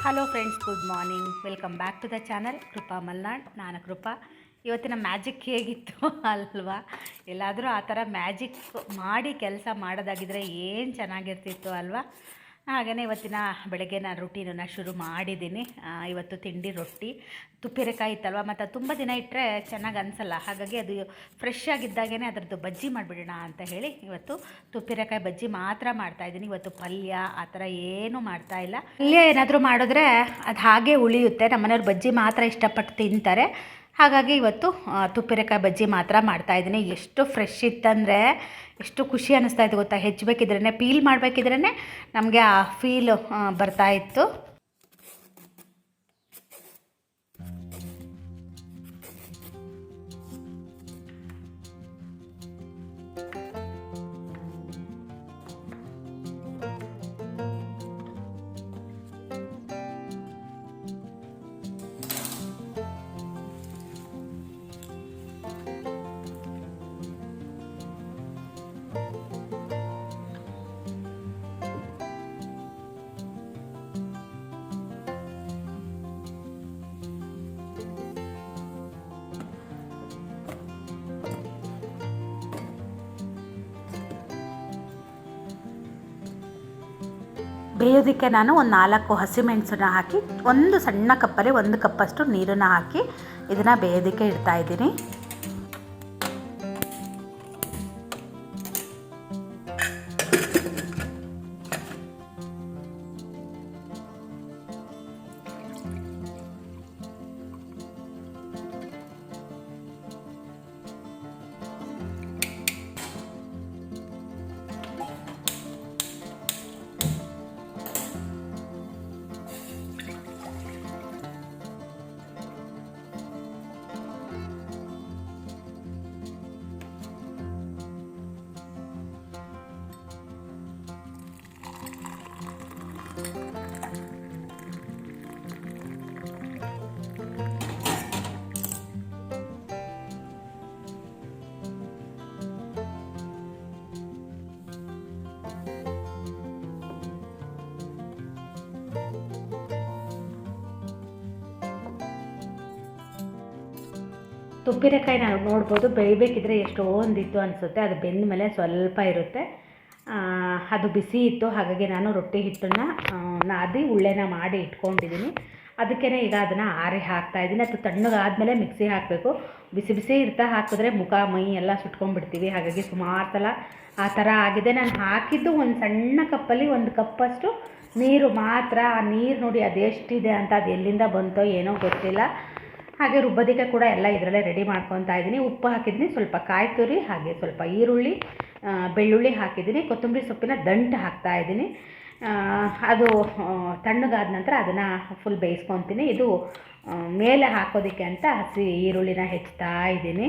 Hello friends, good morning. Welcome back to the channel Krupa Malnad. ನಾನು ಕೃಪಾ. ಇವತ್ತಿನ magic ಹೇಗಿತ್ತು ಅಲ್ವಾ? ಎಲ್ಲಾದರೂ ಆ ಥರ ಮ್ಯಾಜಿಕ್ ಮಾಡಿ ಕೆಲಸ ಮಾಡೋದಾಗಿದ್ದರೆ ಏನು ಚೆನ್ನಾಗಿರ್ತಿತ್ತು ಅಲ್ವಾ? ಹಾಗೆಯೇ ಇವತ್ತಿನ ಬೆಳಗ್ಗೆ ನಾನು ರುಟೀನನ್ನು ಶುರು ಮಾಡಿದ್ದೀನಿ. ಇವತ್ತು ತಿಂಡಿ ರೊಟ್ಟಿ, ತುಪ್ಪಿರೆಕಾಯಿ ಇತ್ತಲ್ವ, ಮತ್ತು ತುಂಬ ದಿನ ಇಟ್ಟರೆ ಚೆನ್ನಾಗಿ ಅನಿಸಲ್ಲ. ಹಾಗಾಗಿ ಅದು ಫ್ರೆಶ್ ಆಗಿದ್ದಾಗೇ ಅದರದ್ದು ಬಜ್ಜಿ ಮಾಡಿಬಿಡೋಣ ಅಂತ ಹೇಳಿ ಇವತ್ತು ತುಪ್ಪಿರೆಕಾಯಿ ಬಜ್ಜಿ ಮಾತ್ರ ಮಾಡ್ತಾಯಿದ್ದೀನಿ. ಇವತ್ತು ಪಲ್ಯ ಆ ಥರ ಏನೂ ಮಾಡ್ತಾಯಿಲ್ಲ. ಪಲ್ಯ ಏನಾದರೂ ಮಾಡಿದ್ರೆ ಅದು ಹಾಗೆ ಉಳಿಯುತ್ತೆ. ನಮ್ಮನೆಯವ್ರು ಬಜ್ಜಿ ಮಾತ್ರ ಇಷ್ಟಪಟ್ಟು ತಿಂತಾರೆ. ಹಾಗಾಗಿ ಇವತ್ತು ತುಪ್ಪಿರೆಕಾಯಿ ಬಜ್ಜಿ ಮಾತ್ರ ಮಾಡ್ತಾಯಿದ್ದೀನಿ. ಎಷ್ಟು ಫ್ರೆಶ್ ಇತ್ತಂದರೆ ಎಷ್ಟು ಖುಷಿ ಅನ್ನಿಸ್ತಾಯಿತ್ತು ಗೊತ್ತಾ. ಹೆಚ್ಚಬೇಕಿದ್ರೇ, ಪೀಲ್ ಮಾಡಬೇಕಿದ್ರೇ ನಮಗೆ ಆ ಫೀಲ್ ಬರ್ತಾಯಿತ್ತು. ಬೇಯೋದಕ್ಕೆ ನಾನು ಒಂದು 4 ಹಸಿಮೆಣಸನ್ನ ಹಾಕಿ ಒಂದು ಸಣ್ಣ ಕಪ್ಪಲ್ಲಿ 1 ಕಪ್ಪಷ್ಟು ನೀರನ್ನು ಹಾಕಿ ಇದನ್ನು ಬೇಯೋದಕ್ಕೆ ಇಡ್ತಾಯಿದ್ದೀನಿ. ತುಪ್ಪಿರೆಕಾಯಿ ನಾವು ನೋಡ್ಬೋದು, ಬೇಯಬೇಕಿದ್ರೆ ಎಷ್ಟೊಂದಿತ್ತು ಅನಿಸುತ್ತೆ. ಅದು ಬೆಂದ ಮೇಲೆ ಸ್ವಲ್ಪ ಇರುತ್ತೆ. ಅದು ಬಿಸಿ ಇತ್ತು, ಹಾಗಾಗಿ ನಾನು ರೊಟ್ಟಿ ಹಿಟ್ಟನ್ನು ನಾದಿ ಉಳ್ಳೆನ ಮಾಡಿ ಇಟ್ಕೊಂಡಿದ್ದೀನಿ. ಅದಕ್ಕೇ ಈಗ ಅದನ್ನು ಆರಿ ಹಾಕ್ತಾಯಿದ್ದೀನಿ. ಅದು ತಣ್ಣಗಾದಮೇಲೆ ಮಿಕ್ಸಿ ಹಾಕಬೇಕು. ಬಿಸಿ ಬಿಸಿ ಇರ್ತಾ ಹಾಕಿದ್ರೆ ಮುಖ ಮೈ ಎಲ್ಲ ಸುಟ್ಕೊಂಡ್ಬಿಡ್ತೀವಿ. ಹಾಗಾಗಿ ಸುಮಾರು ಸಲ ಆ ಥರ ಆಗಿದೆ. ನಾನು ಹಾಕಿದ್ದು ಒಂದು ಸಣ್ಣ ಕಪ್ಪಲ್ಲಿ 1 ಕಪ್ಪಷ್ಟು ನೀರು ಮಾತ್ರ. ಆ ನೀರು ನೋಡಿ ಅದೆಷ್ಟಿದೆ ಅಂತ, ಅದು ಎಲ್ಲಿಂದ ಬಂತೋ ಏನೋ ಗೊತ್ತಿಲ್ಲ. ಹಾಗೆ ರುಬ್ಬೋದಕ್ಕೆ ಕೂಡ ಎಲ್ಲ ಇದರಲ್ಲೇ ರೆಡಿ ಮಾಡ್ಕೊತಾ ಇದ್ದೀನಿ. ಉಪ್ಪು ಹಾಕಿದ್ದೀನಿ, ಸ್ವಲ್ಪ ಕಾಯಿ ತುರಿ, ಹಾಗೆ ಸ್ವಲ್ಪ ಈರುಳ್ಳಿ, ಬೆಳ್ಳುಳ್ಳಿ ಹಾಕಿದ್ದೀನಿ. ಕೊತ್ತಂಬರಿ ಸೊಪ್ಪಿನ ದಂಟು ಹಾಕ್ತಾಯಿದ್ದೀನಿ. ಅದು ತಣ್ಣಗಾದ ನಂತರ ಅದನ್ನು ಫುಲ್ ಬೇಯಿಸ್ಕೊತೀನಿ. ಇದು ಮೇಲೆ ಹಾಕೋದಕ್ಕೆ ಅಂತ ಹಸಿ ಈರುಳ್ಳಿನ ಹೆಚ್ಚುತ್ತಾ ಇದ್ದೀನಿ.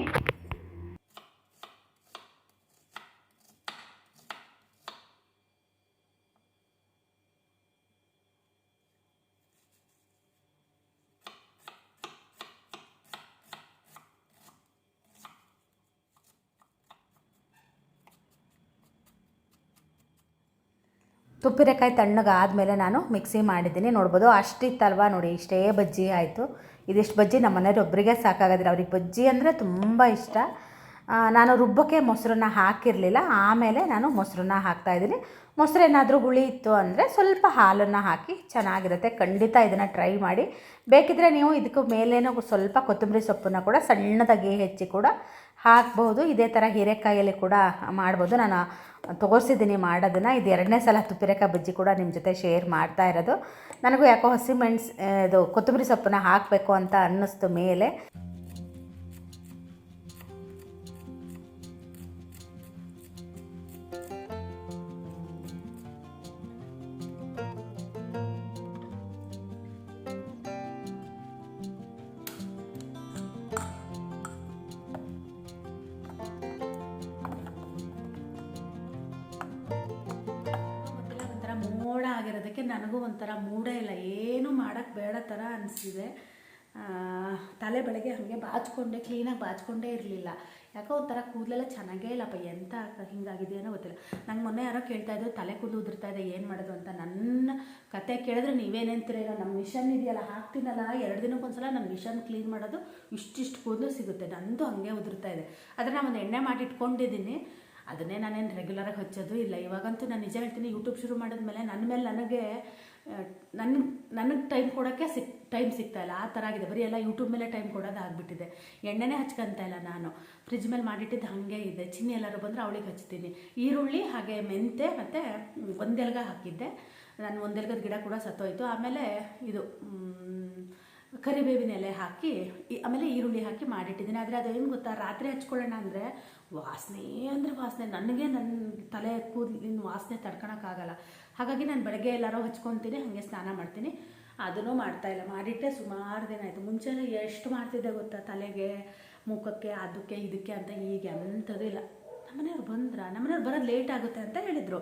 ತುಪ್ಪಿರೆಕಾಯಿ ತಣ್ಣಗಾದಮೇಲೆ ನಾನು ಮಿಕ್ಸಿ ಮಾಡಿದ್ದೀನಿ. ನೋಡ್ಬೋದು ಅಷ್ಟಿತ್ತಲ್ವ, ನೋಡಿ ಇಷ್ಟೇ ಬಜ್ಜಿ ಆಯಿತು. ಇದಿಷ್ಟು ಬಜ್ಜಿ ನಮ್ಮ ಮನೆಯವ್ರು ಒಬ್ಬರಿಗೆ ಸಾಕಾಗೋದಿಲ್ಲ. ಅವ್ರಿಗೆ ಬಜ್ಜಿ ಅಂದರೆ ತುಂಬ ಇಷ್ಟ. ನಾನು ರುಬ್ಬಕ್ಕೆ ಮೊಸರನ್ನ ಹಾಕಿರಲಿಲ್ಲ, ಆಮೇಲೆ ನಾನು ಮೊಸರನ್ನ ಹಾಕ್ತಾಯಿದ್ದೀನಿ. ಮೊಸರು ಏನಾದರೂ ಹುಳಿ ಇತ್ತು ಅಂದರೆ ಸ್ವಲ್ಪ ಹಾಲನ್ನು ಹಾಕಿ ಚೆನ್ನಾಗಿರುತ್ತೆ. ಖಂಡಿತ ಇದನ್ನು ಟ್ರೈ ಮಾಡಿ. ಬೇಕಿದ್ದರೆ ನೀವು ಇದಕ್ಕೂ ಮೇಲೇನೂ ಸ್ವಲ್ಪ ಕೊತ್ತಂಬರಿ ಸೊಪ್ಪನ್ನು ಕೂಡ ಸಣ್ಣದಾಗಿ ಹೆಚ್ಚಿ ಕೂಡ ಹಾಕ್ಬೋದು. ಇದೇ ಥರ ಹೀರೆಕಾಯಲ್ಲಿ ಕೂಡ ಮಾಡ್ಬೋದು. ನಾನು ತೋರಿಸಿದ್ದೀನಿ ಮಾಡೋದನ್ನು. ಇದು 2ನೇ ಸಲ ತುಪ್ಪಿರೆಕಾಯಿ ಬಜ್ಜಿ ಕೂಡ ನಿಮ್ಮ ಜೊತೆ ಶೇರ್ ಮಾಡ್ತಾ ಇರೋದು. ನನಗೂ ಯಾಕೋ ಇದು ಕೊತ್ತಂಬರಿ ಸೊಪ್ಪನ್ನು ಹಾಕಬೇಕು ಅಂತ ಅನ್ನಿಸ್ತು ಮೇಲೆ. ಮೋಡ ಆಗಿರೋದಕ್ಕೆ ನನಗೂ ಒಂಥರ ಮೂಡೇ ಇಲ್ಲ, ಏನೂ ಮಾಡೋಕ್ಕೆ ಬೇಡ ಥರ ಅನಿಸಿದೆ. ತಲೆ ಬೆಳಗ್ಗೆ ಹಾಗೆ ಬಾಚ್ಕೊಂಡೆ, ಕ್ಲೀನಾಗಿ ಬಾಚ್ಕೊಂಡೇ ಇರಲಿಲ್ಲ. ಯಾಕೋ ಒಂಥರ ಕೂದಲೆಲ್ಲ ಚೆನ್ನಾಗೇ ಇಲ್ಲಪ್ಪ, ಎಂತ ಹಿಂಗಾಗಿದೆಯೋ ಗೊತ್ತಿಲ್ಲ. ನಂಗೆ ಮೊನ್ನೆ ಯಾರೋ ಕೇಳ್ತಾಯಿದ್ರು ತಲೆ ಕೂದಲು ಉದುರ್ತಾ ಇದೆ ಏನು ಮಾಡೋದು ಅಂತ. ನನ್ನ ಕತೆ ಕೇಳಿದ್ರೆ ನೀವೇನೇಂತೀರೇನೋ, ನಮ್ಮ ಮಿಷನ್ ಇದೆಯಲ್ಲ ಹಾಕ್ತೀನಲ್ಲ 2 ದಿನಕ್ಕೊಂದ್ಸಲ ನನ್ನ ಮಿಷನ್ ಕ್ಲೀನ್ ಮಾಡೋದು ಇಷ್ಟಿಷ್ಟು ಕೂದಲು ಸಿಗುತ್ತೆ. ನಂದು ಹಂಗೆ ಉದುರ್ತಾ ಇದೆ. ಆದರೆ ನಾನು ಒಂದು ಎಣ್ಣೆ ಮಾಡಿ ಇಟ್ಕೊಂಡಿದ್ದೀನಿ, ಅದನ್ನೇ ನಾನೇನು ರೆಗ್ಯುಲರಾಗಿ ಹಚ್ಚೋದು ಇಲ್ಲ. ಇವಾಗಂತೂ ನಾನು ನಿಜ ಹೇಳ್ತೀನಿ, ಯೂಟ್ಯೂಬ್ ಶುರು ಮಾಡಿದ್ಮೇಲೆ ನನ್ನ ಮೇಲೆ ನನಗೆ ಟೈಮ್ ಕೊಡೋಕ್ಕೆ ಟೈಮ್ ಸಿಗ್ತಾಯಿಲ್ಲ, ಆ ಥರ ಆಗಿದೆ. ಬರೀ ಎಲ್ಲ ಯೂಟ್ಯೂಬ್ ಮೇಲೆ ಟೈಮ್ ಕೊಡೋದು ಆಗಿಬಿಟ್ಟಿದೆ. ಎಣ್ಣೆನೇ ಹಚ್ಕೊತಾ ಇಲ್ಲ ನಾನು, ಫ್ರಿಜ್ ಮೇಲೆ ಮಾಡಿಟ್ಟಿದ್ದು ಹಾಗೆ ಇದೆ. ಚಿನ್ನಿ ಎಲ್ಲರೂ ಬಂದರೆ ಅವಳಿಗೆ ಹಚ್ತೀನಿ. ಈರುಳ್ಳಿ ಹಾಗೆ ಮೆಂತೆ ಮತ್ತು ಒಂದೆಲ್ಗ ಹಾಕಿದ್ದೆ ನಾನು. ಒಂದೆಲ್ಗದ ಗಿಡ ಕೂಡ ಸತ್ತೋಯ್ತು. ಆಮೇಲೆ ಇದು ಕರಿಬೇವಿನ ಎಲೆ ಹಾಕಿ ಆಮೇಲೆ ಈರುಳ್ಳಿ ಹಾಕಿ ಮಾಡಿಟ್ಟಿದ್ದೀನಿ. ಆದರೆ ಅದು ಏನು ಗೊತ್ತಾ, ರಾತ್ರಿ ಹಚ್ಕೊಳ್ಳೋಣ ಅಂದರೆ ವಾಸನೆ ಅಂದರೆ ವಾಸನೆ, ನನಗೆ ನನ್ನ ತಲೆ ಕೂದಲಿನ ವಾಸನೆ ತಡ್ಕೊಳಕ್ಕಾಗಲ್ಲ. ಹಾಗಾಗಿ ನಾನು ಬೆಳಗ್ಗೆ ಎಲ್ಲರೂ ಹಚ್ಕೊತೀನಿ, ಹಾಗೆ ಸ್ನಾನ ಮಾಡ್ತೀನಿ. ಅದನ್ನೂ ಮಾಡ್ತಾಯಿಲ್ಲ, ಮಾಡಿಟ್ಟೆ ಸುಮಾರು ದಿನ ಆಯಿತು. ಮುಂಚೆನೇ ಎಷ್ಟು ಮಾಡ್ತಿದ್ದೆ ಗೊತ್ತಾ, ತಲೆಗೆ ಮುಖಕ್ಕೆ ಅದಕ್ಕೆ ಇದಕ್ಕೆ ಅಂತ. ಈಗ ಅಂಥದ್ದು ಇಲ್ಲ. ನಮ್ಮನೆಯವ್ರು ನಮ್ಮನೆಯವ್ರು ಬರೋದು ಲೇಟ್ ಆಗುತ್ತೆ ಅಂತ ಹೇಳಿದರು.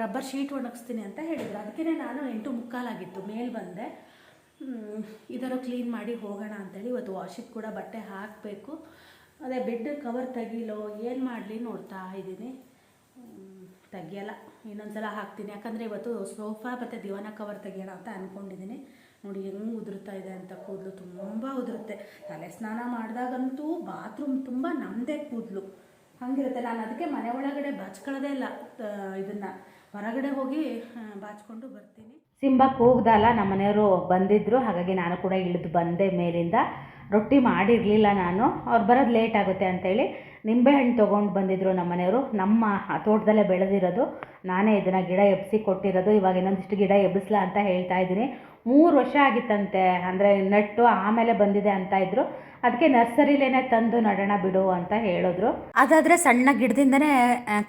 ರಬ್ಬರ್ ಶೀಟ್ ಒಣಗಿಸ್ತೀನಿ ಅಂತ ಹೇಳಿದರು. ಅದಕ್ಕೆ ನಾನು 8:45 ಆಗಿತ್ತು ಮೇಲೆ ಬಂದೆ. ಇದರ ಕ್ಲೀನ್ ಮಾಡಿ ಹೋಗೋಣ ಅಂತೇಳಿ. ಇವತ್ತು ವಾಶಿಗೆ ಕೂಡ ಬಟ್ಟೆ ಹಾಕಬೇಕು. ಅದೇ ಬೆಡ್ ಕವರ್ ತೆಗಿಲೋ ಏನು ಮಾಡಲಿ ನೋಡ್ತಾ ಇದ್ದೀನಿ. ತೆಗಿಯಲ್ಲ, ಇನ್ನೊಂದ್ಸಲ ಹಾಕ್ತೀನಿ. ಯಾಕಂದರೆ ಇವತ್ತು ಸೋಫಾ ಮತ್ತು ದಿವಾನ ಕವರ್ ತೆಗಿಯೋಣ ಅಂತ ಅಂದ್ಕೊಂಡಿದ್ದೀನಿ. ನೋಡಿ ಹೆಂಗೆ ಉದುರ್ತಾ ಇದೆ ಅಂತ, ಕೂದಲು ತುಂಬ ಉದುರುತ್ತೆ. ತಲೆ ಸ್ನಾನ ಮಾಡಿದಾಗಂತೂ ಬಾತ್ರೂಮ್ ತುಂಬ ನಮ್ಮದೇ ಕೂದಲು ಹಂಗಿರುತ್ತೆ. ನಾನು ಅದಕ್ಕೆ ಮನೆ ಒಳಗಡೆ ಬಾಚ್ಕೊಳ್ಳೋದೇ ಇಲ್ಲ, ಇದನ್ನು ಹೊರಗಡೆ ಹೋಗಿ ಬಾಚ್ಕೊಂಡು ಬರ್ತೀನಿ. ಸಿಂಬಾ ಕೂಗ್ದಲ್ಲ, ನಮ್ಮ ಮನೆಯವರು ಬಂದಿದ್ದರು, ಹಾಗಾಗಿ ನಾನು ಕೂಡ ಇಳಿದು ಬಂದೆ ಮೇಲಿಂದ. ರೊಟ್ಟಿ ಮಾಡಿರಲಿಲ್ಲ ನಾನು, ಅವ್ರು ಬರೋದು ಲೇಟ್ ಆಗುತ್ತೆ ಅಂತೇಳಿ ನಿಂಬೆಹಣ್ಣು ತೊಗೊಂಡು ಬಂದಿದ್ದರು ನಮ್ಮ ಮನೆಯವರು. ನಮ್ಮ ತೋಟದಲ್ಲೇ ಬೆಳೆದಿರೋದು, ನಾನೇ ಇದನ್ನು ಗಿಡ ಎಬ್ಬಿಸಿ ಕೊಟ್ಟಿರೋದು. ಇವಾಗ ಇನ್ನೊಂದಿಷ್ಟು ಗಿಡ ಎಬ್ಬಿಸ್ಲಾ ಅಂತ ಹೇಳ್ತಾ ಇದ್ದೀನಿ. 3 ವರ್ಷ ಆಗಿತ್ತಂತೆ, ಅಂದರೆ ನಟ್ಟು ಆಮೇಲೆ ಬಂದಿದೆ ಅಂತ ಇದ್ದರು. ಅದಕ್ಕೆ ನರ್ಸರಿಲೇನೆ ತಂದು ನಡೋಣ ಬಿಡು ಅಂತ ಹೇಳಿದ್ರು. ಅದಾದರೆ ಸಣ್ಣ ಗಿಡದಿಂದನೇ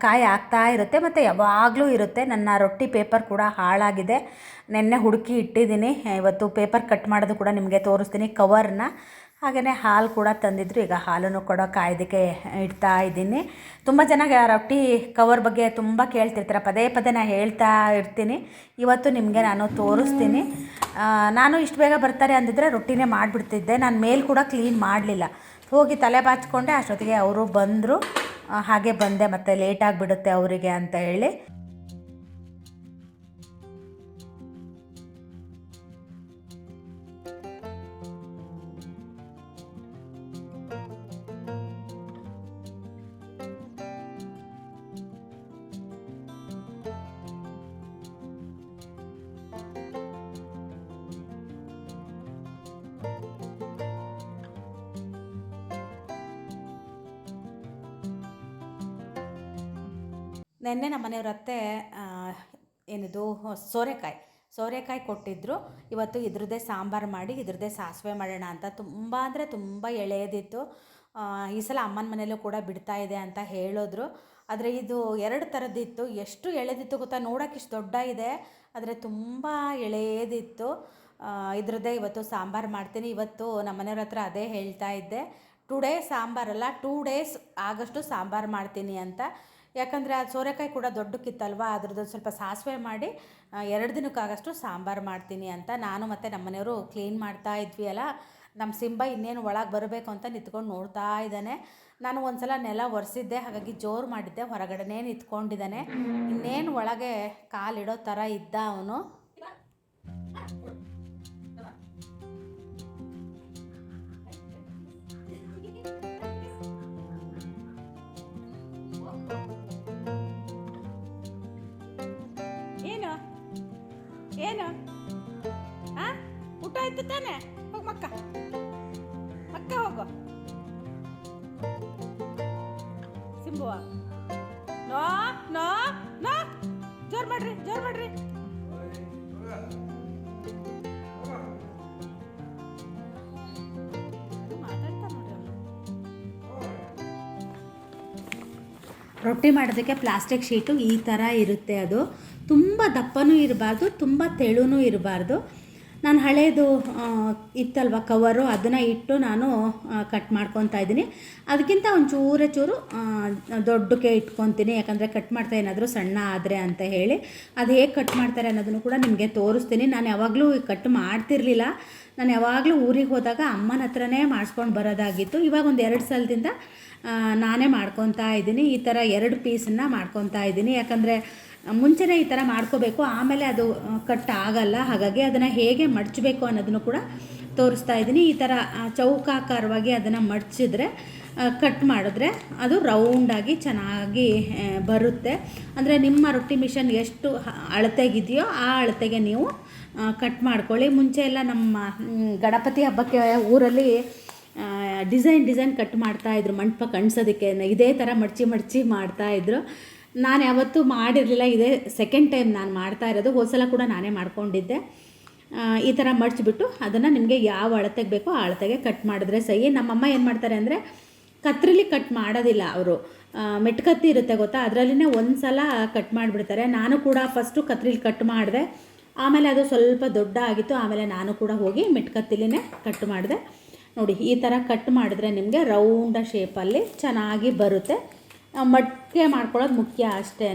ಕಾಯಿ ಆಗ್ತಾ ಇರುತ್ತೆ ಮತ್ತು ಯಾವಾಗಲೂ ಇರುತ್ತೆ. ನನ್ನ ರೊಟ್ಟಿ ಪೇಪರ್ ಕೂಡ ಹಾಳಾಗಿದೆ, ನೆನ್ನೆ ಹುಡುಕಿ ಇಟ್ಟಿದ್ದೀನಿ. ಇವತ್ತು ಪೇಪರ್ ಕಟ್ ಮಾಡೋದು ಕೂಡ ನಿಮಗೆ ತೋರಿಸ್ತೀನಿ, ಕವರ್ನ. ಹಾಗೆಯೇ ಹಾಲು ಕೂಡ ತಂದಿದ್ರು, ಈಗ ಹಾಲನ್ನು ಕೂಡ ಕಾಯ್ದಕ್ಕೆ ಇಡ್ತಾ ಇದ್ದೀನಿ. ತುಂಬ ಜನ ರೊಟ್ಟಿ ಕವರ್ ಬಗ್ಗೆ ತುಂಬ ಕೇಳ್ತಿರ್ತಾರೆ, ಪದೇ ಪದೇ ನಾನು ಹೇಳ್ತಾ ಇರ್ತೀನಿ. ಇವತ್ತು ನಿಮಗೆ ನಾನು ತೋರಿಸ್ತೀನಿ. ನಾನು ಇಷ್ಟು ಬೇಗ ಬರ್ತಾರೆ ಅಂದಿದ್ರೆ ರೊಟ್ಟಿನೇ ಮಾಡಿಬಿಡ್ತಿದ್ದೆ. ನಾನು ಮೇಲ್ ಕೂಡ ಕ್ಲೀನ್ ಮಾಡಲಿಲ್ಲ, ಹೋಗಿ ತಲೆ ಬಾಚಿಕೊಂಡೆ. ಅಷ್ಟೊತ್ತಿಗೆ ಅವರು ಬಂದರು, ಹಾಗೆ ಬಂದೆ, ಮತ್ತು ಲೇಟಾಗಿಬಿಡುತ್ತೆ ಅವರಿಗೆ ಅಂತ ಹೇಳಿ. ನೆನ್ನೆ ನಮ್ಮ ಮನೆಯವ್ರ ಅತ್ತೆ ಏನಿದು ಸೋರೆಕಾಯಿ ಕೊಟ್ಟಿದ್ದರು. ಇವತ್ತು ಇದ್ರದ್ದೇ ಸಾಂಬಾರು ಮಾಡಿ ಇದ್ರದ್ದೇ ಸಾಸಿವೆ ಮಾಡೋಣ ಅಂತ. ತುಂಬ ಅಂದರೆ ತುಂಬ ಎಳೆಯದಿತ್ತು. ಈ ಸಲ ಅಮ್ಮನ ಮನೆಯಲ್ಲೂ ಕೂಡ ಬಿಡ್ತಾ ಇದೆ ಅಂತ ಹೇಳಿದ್ರು. ಆದರೆ ಇದು 2 ಥರದ್ದಿತ್ತು. ಎಷ್ಟು ಎಳೆದಿತ್ತು ಗೊತ್ತಾ, ನೋಡೋಕೆ ಇಷ್ಟು ದೊಡ್ಡ ಇದೆ, ಆದರೆ ತುಂಬ ಎಳೆಯದಿತ್ತು. ಇದ್ರದ್ದೇ ಇವತ್ತು ಸಾಂಬಾರು ಮಾಡ್ತೀನಿ. ಇವತ್ತು ನಮ್ಮ ಮನೆಯವ್ರ ಹತ್ರ ಅದೇ ಹೇಳ್ತಾ ಇದ್ದೆ, 2 ಡೇಸ್ ಸಾಂಬಾರಲ್ಲ 2 ಡೇಸ್ ಆಗಷ್ಟು ಸಾಂಬಾರು ಮಾಡ್ತೀನಿ ಅಂತ. ಯಾಕಂದರೆ ಅದು ಸೋರೆಕಾಯಿ ಕೂಡ ದೊಡ್ಡಕ್ಕಿತ್ತಲ್ವ, ಅದ್ರದ್ದು ಸ್ವಲ್ಪ ಸಾಸಿವೆ ಮಾಡಿ 2 ದಿನಕ್ಕಾಗಷ್ಟು ಸಾಂಬಾರು ಮಾಡ್ತೀನಿ ಅಂತ. ನಾನು ಮತ್ತು ನಮ್ಮ ಮನೆಯವರು ಕ್ಲೀನ್ ಮಾಡ್ತಾ ಇದ್ವಿ ಅಲ್ಲ, ನಮ್ಮ ಸಿಂಬ ಇನ್ನೇನು ಒಳಗೆ ಬರಬೇಕು ಅಂತ ನಿಂತ್ಕೊಂಡು ನೋಡ್ತಾ ಇದ್ದಾನೆ. ನಾನು ಒಂದು ಸಲ ನೆಲ ಒರೆಸಿದ್ದೆ, ಹಾಗಾಗಿ ಜೋರು ಮಾಡಿದ್ದೆ, ಹೊರಗಡೆನೇ ನಿಂತ್ಕೊಂಡಿದ್ದಾನೆ. ಇನ್ನೇನು ಒಳಗೆ ಕಾಲಿಡೋ ಥರ ಇದ್ದ ಅವನು. ಏನು ಊಟ ಆಯ್ತು ತಾನೆ? ಹೋಗು ಮಕ್ಕ ಹೋಗು. ಸಿಂಬುವ ನೋ ನೋ ನೋ, ಜೋರು ಮಾಡ್ರಿ. ರೊಟ್ಟಿ ಮಾಡೋದಕ್ಕೆ ಪ್ಲಾಸ್ಟಿಕ್ ಶೀಟು ಈ ಥರ ಇರುತ್ತೆ. ಅದು ತುಂಬ ದಪ್ಪನೂ ಇರಬಾರ್ದು, ತುಂಬ ತೆಳುನೂ ಇರಬಾರ್ದು. ನಾನು ಹಳೇದು ಇತ್ತಲ್ವ ಕವರು, ಅದನ್ನು ಇಟ್ಟು ನಾನು ಕಟ್ ಮಾಡ್ಕೊತಾ ಇದ್ದೀನಿ. ಅದಕ್ಕಿಂತ ಚೂರು ದೊಡ್ಡಕ್ಕೆ ಇಟ್ಕೊತೀನಿ, ಯಾಕಂದರೆ ಕಟ್ ಮಾಡ್ತಾ ಏನಾದರೂ ಸಣ್ಣ ಆದರೆ ಅಂತ ಹೇಳಿ. ಅದು ಹೇಗೆ ಕಟ್ ಮಾಡ್ತಾರೆ ಅನ್ನೋದನ್ನು ಕೂಡ ನಿಮಗೆ ತೋರಿಸ್ತೀನಿ. ನಾನು ಯಾವಾಗಲೂ ಕಟ್ ಮಾಡ್ತಿರಲಿಲ್ಲ. ನಾನು ಯಾವಾಗಲೂ ಊರಿಗೆ ಹೋದಾಗ ಅಮ್ಮನ ಹತ್ರನೇ ಮಾಡಿಸ್ಕೊಂಡು ಬರೋದಾಗಿತ್ತು. ಇವಾಗ ಒಂದು 2 ಸಲದಿಂದ ನಾನೇ ಮಾಡ್ಕೊತಾ ಇದ್ದೀನಿ. ಈ ಥರ 2 ಪೀಸನ್ನು ಮಾಡ್ಕೊತಾ ಇದ್ದೀನಿ. ಯಾಕಂದರೆ ಮುಂಚೆನೇ ಈ ಥರ ಮಾಡ್ಕೋಬೇಕು, ಆಮೇಲೆ ಅದು ಕಟ್ ಆಗಲ್ಲ. ಹಾಗಾಗಿ ಅದನ್ನು ಹೇಗೆ ಮಡಚಬೇಕು ಅನ್ನೋದನ್ನು ಕೂಡ ತೋರಿಸ್ತಾ ಇದ್ದೀನಿ. ಈ ಥರ ಚೌಕಾಕಾರವಾಗಿ ಅದನ್ನು ಮಡಚಿದ್ರೆ ಕಟ್ ಮಾಡಿದ್ರೆ ಅದು ರೌಂಡಾಗಿ ಚೆನ್ನಾಗಿ ಬರುತ್ತೆ. ಅಂದರೆ ನಿಮ್ಮ ರೊಟ್ಟಿ ಮಿಷನ್ ಎಷ್ಟು ಅಳತೆಗಿದೆಯೋ ಆ ಅಳತೆಗೆ ನೀವು ಕಟ್ ಮಾಡ್ಕೊಳ್ಳಿ. ಮುಂಚೆ ಎಲ್ಲ ನಮ್ಮ ಗಣಪತಿ ಹಬ್ಬಕ್ಕೆ ಊರಲ್ಲಿ ಡಿಸೈನ್ ಕಟ್ ಮಾಡ್ತಾಯಿದ್ರು, ಮಂಟಪ ಕಾಣಿಸೋದಕ್ಕೆ ಇದೇ ಥರ ಮಡಚಿ ಮಾಡ್ತಾಯಿದ್ರು. ನಾನು ಯಾವತ್ತೂ ಮಾಡಿರಲಿಲ್ಲ, ಇದೇ ಸೆಕೆಂಡ್ ಟೈಮ್ ನಾನು ಮಾಡ್ತಾ ಇರೋದು. ಹೋದ ಸಲ ಕೂಡ ನಾನೇ ಮಾಡ್ಕೊಂಡಿದ್ದೆ. ಈ ಥರ ಮಡಚಿಬಿಟ್ಟು ಅದನ್ನು ನಿಮಗೆ ಯಾವ ಅಳತೆಗೆ ಬೇಕೋ ಆ ಅಳತೆಗೆ ಕಟ್ ಮಾಡಿದ್ರೆ ಸಹಿ. ನಮ್ಮಮ್ಮ ಏನು ಮಾಡ್ತಾರೆ ಅಂದರೆ ಕತ್ರಿಲಿ ಕಟ್ ಮಾಡೋದಿಲ್ಲ ಅವರು, ಮೆಟ್ಕತ್ತಿ ಇರುತ್ತೆ ಗೊತ್ತಾ, ಅದರಲ್ಲಿನೇ ಒಂದು ಸಲ ಕಟ್ ಮಾಡಿಬಿಡ್ತಾರೆ. ನಾನು ಕೂಡ ಫಸ್ಟು ಕತ್ರಿಲಿ ಕಟ್ ಮಾಡಿದೆ, ಆಮೇಲೆ ಅದು ಸ್ವಲ್ಪ ದೊಡ್ಡ ಆಗಿತ್ತು, ಆಮೇಲೆ ನಾನು ಕೂಡ ಹೋಗಿ ಮೆಟ್ಕತ್ತಿಲಿನೇ ಕಟ್ ಮಾಡಿದೆ. ನೋಡಿ ಈ ಥರ ಕಟ್ ಮಾಡಿದ್ರೆ ನಿಮಗೆ ರೌಂಡ ಶೇಪಲ್ಲಿ ಚೆನ್ನಾಗಿ ಬರುತ್ತೆ. ಮಡಿಕೆ ಮಾಡ್ಕೊಳ್ಳೋದು ಮುಖ್ಯ ಅಷ್ಟೇ.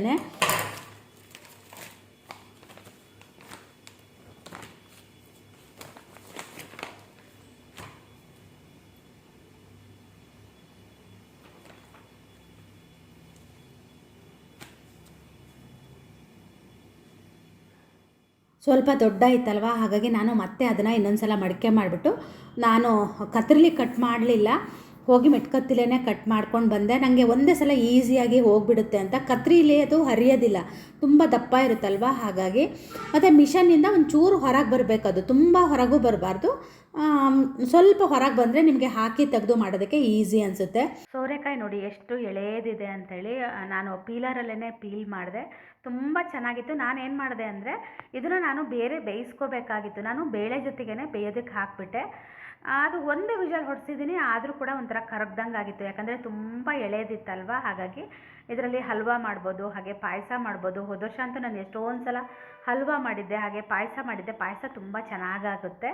ಸ್ವಲ್ಪ ದೊಡ್ಡ ಇತ್ತಲ್ವ, ಹಾಗಾಗಿ ನಾನು ಮತ್ತೆ ಅದನ್ನು ಇನ್ನೊಂದು ಸಲ ಮಡಿಕೆ ಮಾಡಿಬಿಟ್ಟು, ನಾನು ಕತ್ರಿಲಿ ಕಟ್ ಮಾಡಲಿಲ್ಲ, ಹೋಗಿ ಮೆಟ್ಕತ್ತಿಲೇ ಕಟ್ ಮಾಡ್ಕೊಂಡು ಬಂದೆ. ನನಗೆ ಒಂದೇ ಸಲ ಈಸಿಯಾಗಿ ಹೋಗಿಬಿಡುತ್ತೆ ಅಂತ. ಕತ್ರಿಲಿ ಅದು ಹರಿಯೋದಿಲ್ಲ, ತುಂಬ ದಪ್ಪ ಇರುತ್ತಲ್ವ, ಹಾಗಾಗಿ. ಮತ್ತು ಮಿಷನ್ನಿಂದ ಒಂಚೂರು ಹೊರಗೆ ಬರಬೇಕು, ಅದು ತುಂಬ ಹೊರಗೂ ಬರಬಾರ್ದು, ಸ್ವಲ್ಪ ಹೊರಗೆ ಬಂದರೆ ನಿಮಗೆ ಹಾಕಿ ತೆಗೆದು ಮಾಡೋದಕ್ಕೆ ಈಸಿ ಅನಿಸುತ್ತೆ. ಸೋರೆಕಾಯಿ ನೋಡಿ ಎಷ್ಟು ಎಳೆದಿದೆ ಅಂಥೇಳಿ ನಾನು ಪೀಲರಲ್ಲೇ ಪೀಲ್ ಮಾಡಿದೆ, ತುಂಬ ಚೆನ್ನಾಗಿತ್ತು. ನಾನು ಏನು ಮಾಡಿದೆ ಅಂದರೆ ಇದನ್ನು ನಾನು ಬೇರೆ ಬೇಯಿಸ್ಕೋಬೇಕಾಗಿತ್ತು, ನಾನು ಬೇಳೆ ಜೊತೆಗೇ ಬೇಯೋದಕ್ಕೆ ಹಾಕಿಬಿಟ್ಟೆ. ಅದು ಒಂದು ವಿಷಲ್ ಹೊಡಿಸಿದ್ದೀನಿ, ಆದರೂ ಕೂಡ ಒಂಥರ ಕರಗ್ದಂಗೆ ಆಗಿತ್ತು, ಯಾಕಂದರೆ ತುಂಬ ಎಳೆದಿತ್ತಲ್ವ. ಹಾಗಾಗಿ ಇದರಲ್ಲಿ ಹಲ್ವಾ ಮಾಡ್ಬೋದು, ಹಾಗೆ ಪಾಯಸ ಮಾಡ್ಬೋದು. ಹೋದ ವರ್ಷ ಅಂತೂ ನಾನು ಎಷ್ಟೊಂದು ಸಲ ಹಲ್ವಾ ಮಾಡಿದ್ದೆ, ಹಾಗೆ ಪಾಯಸ ಮಾಡಿದ್ದೆ. ಪಾಯಸ ತುಂಬ ಚೆನ್ನಾಗಾಗುತ್ತೆ.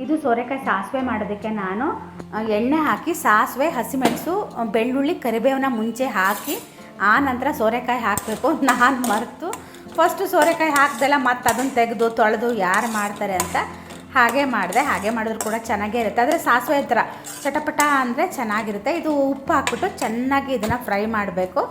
ಇದು ಸೋರೆಕಾಯಿ ಸಾಸಿವೆ ಮಾಡೋದಕ್ಕೆ ನಾನು ಎಣ್ಣೆ ಹಾಕಿ ಸಾಸಿವೆ, ಹಸಿಮೆಣಸು, ಬೆಳ್ಳುಳ್ಳಿ, ಕರಿಬೇವನ್ನ ಮುಂಚೆ ಹಾಕಿ ಆ ನಂತರ ಸೋರೆಕಾಯಿ ಹಾಕಬೇಕು. ನಾನು ಮರೆತು ಫಸ್ಟು ಸೋರೆಕಾಯಿ ಹಾಕ್ದೆಲ್ಲ ಮತ್ತು ಅದನ್ನು ತೆಗೆದು ತೊಳೆದು ಯಾರು ಮಾಡ್ತಾರೆ ಅಂತ ಹಾಗೆ ಮಾಡಿದೆ. ಹಾಗೆ ಮಾಡಿದ್ರು ಕೂಡ ಚೆನ್ನಾಗೇ ಇರುತ್ತೆ, ಆದರೆ ಸಾಸಿವೆ ಥರ ಚಟಪಟ ಅಂದರೆ ಚೆನ್ನಾಗಿರುತ್ತೆ. ಇದು ಉಪ್ಪು ಹಾಕ್ಬಿಟ್ಟು ಚೆನ್ನಾಗಿ ಇದನ್ನು ಫ್ರೈ ಮಾಡಬೇಕು.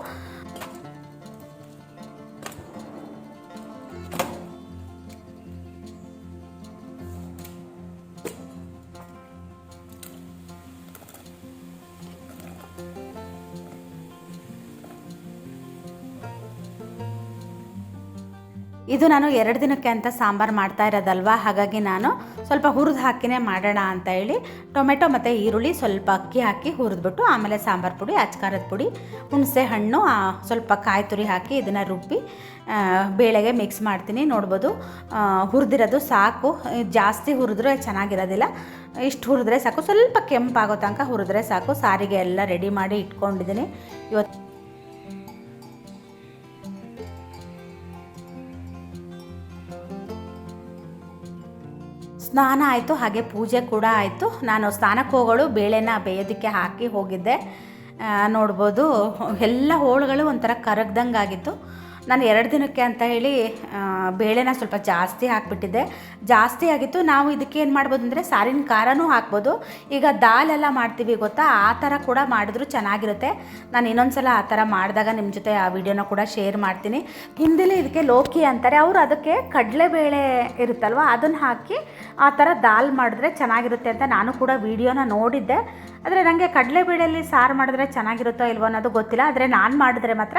ಇದು ನಾನು 2 ದಿನಕ್ಕೆ ಅಂತ ಸಾಂಬಾರು ಮಾಡ್ತಾ ಇರೋದಲ್ವ, ಹಾಗಾಗಿ ನಾನು ಸ್ವಲ್ಪ ಹುರಿದು ಹಾಕಿನೇ ಮಾಡೋಣ ಅಂತ ಹೇಳಿ ಟೊಮೆಟೊ ಮತ್ತು ಈರುಳ್ಳಿ, ಸ್ವಲ್ಪ ಅಕ್ಕಿ ಹಾಕಿ ಹುರಿದ್ಬಿಟ್ಟು ಆಮೇಲೆ ಸಾಂಬಾರು ಪುಡಿ, ಅಚ್ಕಾರದ ಪುಡಿ, ಹುಣಸೆ ಹಣ್ಣು, ಸ್ವಲ್ಪ ಕಾಯಿ ತುರಿ ಹಾಕಿ ಇದನ್ನು ರುಬ್ಬಿ ಬೇಳೆಗೆ ಮಿಕ್ಸ್ ಮಾಡ್ತೀನಿ. ನೋಡ್ಬೋದು ಹುರಿದಿರೋದು ಸಾಕು, ಜಾಸ್ತಿ ಹುರಿದ್ರೆ ಚೆನ್ನಾಗಿರೋದಿಲ್ಲ, ಇಷ್ಟು ಹುರಿದ್ರೆ ಸಾಕು, ಸ್ವಲ್ಪ ಕೆಂಪಾಗೋ ತನಕ ಹುರಿದ್ರೆ ಸಾಕು. ಸಾರಿಗೆ ಎಲ್ಲ ರೆಡಿ ಮಾಡಿ ಇಟ್ಕೊಂಡಿದ್ದೀನಿ. ಇವತ್ತು ಸ್ನಾನ ಆಯಿತು, ಹಾಗೆ ಪೂಜೆ ಕೂಡ ಆಯಿತು. ನಾನು ಸ್ನಾನಕ್ಕೆ ಹೋಗೋಳು ಬೇಳೆನ ಬೇಯೋದಕ್ಕೆ ಹಾಕಿ ಹೋಗಿದ್ದೆ. ನೋಡ್ಬೋದು ಎಲ್ಲ ಹೋಳುಗಳು ಒಂಥರ ಕರಗ್ದಂಗೆ ಆಗಿತ್ತು. ನಾನು 2 ದಿನಕ್ಕೆ ಅಂತ ಹೇಳಿ ಬೇಳೆನ ಸ್ವಲ್ಪ ಜಾಸ್ತಿ ಹಾಕಿಬಿಟ್ಟಿದ್ದೆ, ಜಾಸ್ತಿ ಆಗಿತ್ತು. ನಾವು ಇದಕ್ಕೆ ಏನು ಮಾಡ್ಬೋದು ಅಂದರೆ ಸಾರಿನ ಖಾರನೂ ಹಾಕ್ಬೋದು. ಈಗ ದಾಲೆಲ್ಲ ಮಾಡ್ತೀವಿ ಗೊತ್ತಾ, ಆ ಥರ ಕೂಡ ಮಾಡಿದ್ರೂ ಚೆನ್ನಾಗಿರುತ್ತೆ. ನಾನು ಇನ್ನೊಂದು ಸಲ ಆ ಥರ ಮಾಡಿದಾಗ ನಿಮ್ಮ ಜೊತೆ ಆ ವಿಡಿಯೋನ ಕೂಡ ಶೇರ್ ಮಾಡ್ತೀನಿ. ಹಿಂದಿಲಿ ಇದಕ್ಕೆ ಲೋಕಿ ಅಂತಾರೆ, ಅವರು ಅದಕ್ಕೆ ಕಡಲೆಬೇಳೆ ಇರುತ್ತಲ್ವ ಅದನ್ನು ಹಾಕಿ ಆ ಥರ ದಾಲ್ ಮಾಡಿದ್ರೆ ಚೆನ್ನಾಗಿರುತ್ತೆ ಅಂತ ನಾನು ಕೂಡ ವಿಡಿಯೋನ ನೋಡಿದ್ದೆ. ಆದರೆ ನನಗೆ ಕಡಲೆಬೇಳೆಯಲ್ಲಿ ಸಾರು ಮಾಡಿದ್ರೆ ಚೆನ್ನಾಗಿರುತ್ತೋ ಇಲ್ವೋ ಅನ್ನೋದು ಗೊತ್ತಿಲ್ಲ. ಆದರೆ ನಾನು ಮಾಡಿದ್ರೆ ಮಾತ್ರ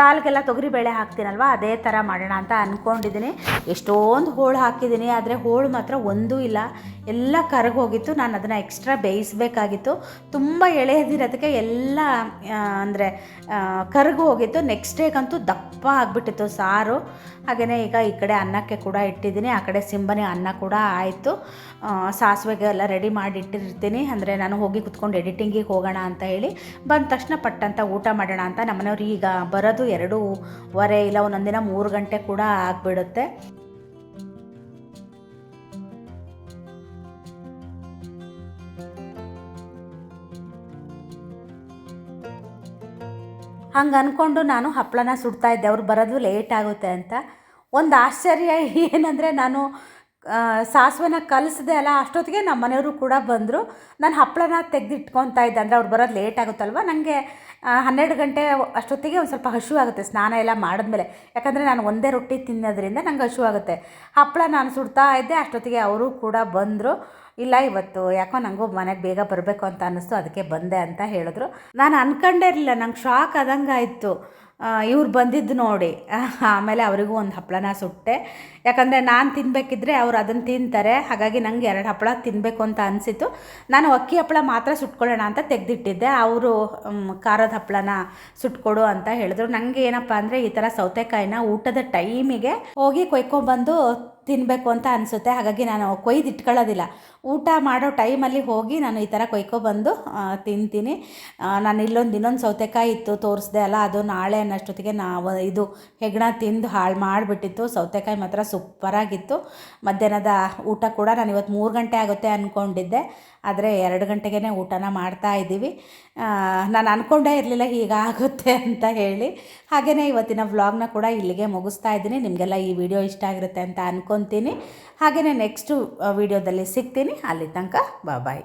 ದಾಲ್ಗೆಲ್ಲ ತೊಗರಿಬೇಳೆ ಹಾಕ್ತೀನಲ್ವ, ಅದೇ ಥರ ಮಾಡೋಣ ಅಂತ ಅಂದ್ಕೊಂಡಿದ್ದೀನಿ. ಎಷ್ಟೊಂದು ಹೋಳು ಹಾಕಿದ್ದೀನಿ, ಆದರೆ ಹೋಳು ಮಾತ್ರ ಒಂದೂ ಇಲ್ಲ, ಎಲ್ಲ ಕರಗೋಗಿತ್ತು. ನಾನು ಅದನ್ನು ಎಕ್ಸ್ಟ್ರಾ ಬೇಯಿಸಬೇಕಾಗಿತ್ತು. ತುಂಬ ಎಳೆಯದಿರೋದಕ್ಕೆ ಎಲ್ಲ ಅಂದರೆ ಕರಗು ಹೋಗಿತ್ತು. ನೆಕ್ಸ್ಟ್ ಡೇಗಂತೂ ದಪ್ಪ ಆಗಿಬಿಟ್ಟಿತ್ತು ಸಾರು. ಹಾಗೆಯೇ ಈಗ ಈ ಕಡೆ ಅನ್ನಕ್ಕೆ ಕೂಡ ಇಟ್ಟಿದ್ದೀನಿ, ಆ ಕಡೆ ಸಿಂಬನೆ ಅನ್ನ ಕೂಡ ಆಯಿತು. ಸಾಸಿವೆಗೆ ಎಲ್ಲ ರೆಡಿ ಮಾಡಿ ಇಟ್ಟಿರ್ತೀನಿ, ಅಂದರೆ ನಾನು ಹೋಗಿ ಕುತ್ಕೊಂಡು ಎಡಿಟಿಂಗಿಗೆ ಹೋಗೋಣ ಅಂತ ಹೇಳಿ. ಬಂದ ತಕ್ಷಣ ಪಟ್ಟಂತ ಊಟ ಮಾಡೋಣ ಅಂತ. ನಮ್ಮನೆಯವ್ರು ಈಗ ಬರೋದು 2:15 ಇಲ್ಲ ಒಂದೊಂದಿನ 3 ಗಂಟೆ ಕೂಡ ಆಗಿಬಿಡುತ್ತೆ. ಹಂಗೆ ಅಂದ್ಕೊಂಡು ನಾನು ಹಪ್ಪಳನ ಸುಡ್ತಾಯಿದ್ದೆ, ಅವ್ರು ಬರೋದು ಲೇಟ್ ಆಗುತ್ತೆ ಅಂತ. ಒಂದು ಆಶ್ಚರ್ಯ ಏನಂದರೆ, ನಾನು ಸಾಸಿವೆನ ಕಲಿಸಿದೆ ಅಲ್ಲ, ಅಷ್ಟೊತ್ತಿಗೆ ನಮ್ಮ ಮನೆಯವರು ಕೂಡ ಬಂದರು. ನಾನು ಹಪ್ಪಳನ ತೆಗೆದಿಟ್ಕೊತಾ ಇದ್ದೆ, ಅಂದರೆ ಅವ್ರು ಬರೋದು ಲೇಟ್ ಆಗುತ್ತಲ್ವ. ನನಗೆ 12 ಗಂಟೆ ಅಷ್ಟೊತ್ತಿಗೆ ಒಂದು ಸ್ವಲ್ಪ ಹಸಿವು ಆಗುತ್ತೆ ಸ್ನಾನ ಎಲ್ಲ ಮಾಡಿದ್ಮೇಲೆ. ಯಾಕಂದರೆ ನಾನು ಒಂದೇ ರೊಟ್ಟಿ ತಿನ್ನೋದ್ರಿಂದ ನಂಗೆ ಹಸಿವು ಆಗುತ್ತೆ. ಹಪ್ಪಳ ನಾನು ಸುಡ್ತಾ ಇದ್ದೆ, ಅಷ್ಟೊತ್ತಿಗೆ ಅವರು ಕೂಡ ಬಂದರು. ಇಲ್ಲ ಇವತ್ತು ಯಾಕೋ ನನಗೂ ಮನೆಗೆ ಬೇಗ ಬರಬೇಕು ಅಂತ ಅನ್ನಿಸ್ತು, ಅದಕ್ಕೆ ಬಂದೆ ಅಂತ ಹೇಳಿದ್ರು. ನಾನು ಅಂದ್ಕೊಂಡೇ ಇರಲಿಲ್ಲ, ನಂಗೆ ಶಾಕ್ ಆದಂಗೆ ಆಯಿತು ಇವ್ರು ಬಂದಿದ್ದು ನೋಡಿ. ಆಮೇಲೆ ಅವರಿಗೂ ಒಂದು ಹಪ್ಪಳನ ಸುಟ್ಟೆ, ಯಾಕಂದರೆ ನಾನು ತಿನ್ನಬೇಕಿದ್ರೆ ಅವ್ರು ಅದನ್ನು ತಿಂತಾರೆ. ಹಾಗಾಗಿ ನನಗೆ 2 ಹಪ್ಪಳ ತಿನ್ನಬೇಕು ಅಂತ ಅನಿಸಿತು. ನಾನು ಅಕ್ಕಿ ಹಪ್ಪಳ ಮಾತ್ರ ಸುಟ್ಕೊಳ್ಳೋಣ ಅಂತ ತೆಗೆದಿಟ್ಟಿದ್ದೆ. ಅವರು ಖಾರದ ಹಪ್ಪಳನ ಸುಟ್ಕೊಡು ಅಂತ ಹೇಳಿದ್ರು. ನನಗೆ ಏನಪ್ಪ ಅಂದರೆ, ಈ ಥರ ಸೌತೆಕಾಯಿನ ಊಟದ ಟೈಮಿಗೆ ಹೋಗಿ ಕೊಯ್ಕೊಂಬಂದು ತಿನ್ನಬೇಕು ಅಂತ ಅನಿಸುತ್ತೆ. ಹಾಗಾಗಿ ನಾನು ಕೊಯ್ದು ಇಟ್ಕೊಳ್ಳೋದಿಲ್ಲ, ಊಟ ಮಾಡೋ ಟೈಮಲ್ಲಿ ಹೋಗಿ ನಾನು ಈ ಥರ ಕೊಯ್ಕೊಬಂದು ತಿಂತೀನಿ. ನಾನು ಇನ್ನೊಂದು ಸೌತೆಕಾಯಿ ಇತ್ತು ತೋರಿಸ್ದೆ ಅಲ್ಲ, ಅದು ನಾಳೆ ಅನ್ನೋಷ್ಟೊತ್ತಿಗೆ ಇದು ಹೆಗ್ಣ ತಿಂದು ಹಾಳು ಮಾಡಿಬಿಟ್ಟಿತ್ತು. ಸೌತೆಕಾಯಿ ಮಾತ್ರ ಸೂಪರಾಗಿತ್ತು. ಮಧ್ಯಾಹ್ನದ ಊಟ ಕೂಡ ನಾನು ಇವತ್ತು 3 ಗಂಟೆ ಆಗುತ್ತೆ ಅಂದ್ಕೊಂಡಿದ್ದೆ, ಆದರೆ 2 ಗಂಟೆಗೇ ಊಟನ ಮಾಡ್ತಾ ಇದ್ದೀವಿ. ನಾನು ಅಂದ್ಕೊಂಡೇ ಇರಲಿಲ್ಲ ಹೀಗಾಗುತ್ತೆ ಅಂತ ಹೇಳಿ. ಹಾಗೆಯೇ ಇವತ್ತಿನ ವ್ಲಾಗ್ನ ಕೂಡ ಇಲ್ಲಿಗೆ ಮುಗಿಸ್ತಾ ಇದ್ದೀನಿ. ನಿಮಗೆಲ್ಲ ಈ ವಿಡಿಯೋ ಇಷ್ಟ ಆಗಿರುತ್ತೆ ಅಂತ ಅಂದ್ಕೊತೀನಿ. ಹಾಗೆಯೇ ನೆಕ್ಸ್ಟು ವಿಡಿಯೋದಲ್ಲಿ ಸಿಗ್ತೀನಿ. ಅಲ್ಲಿ ತನಕ ಬಾಯ್.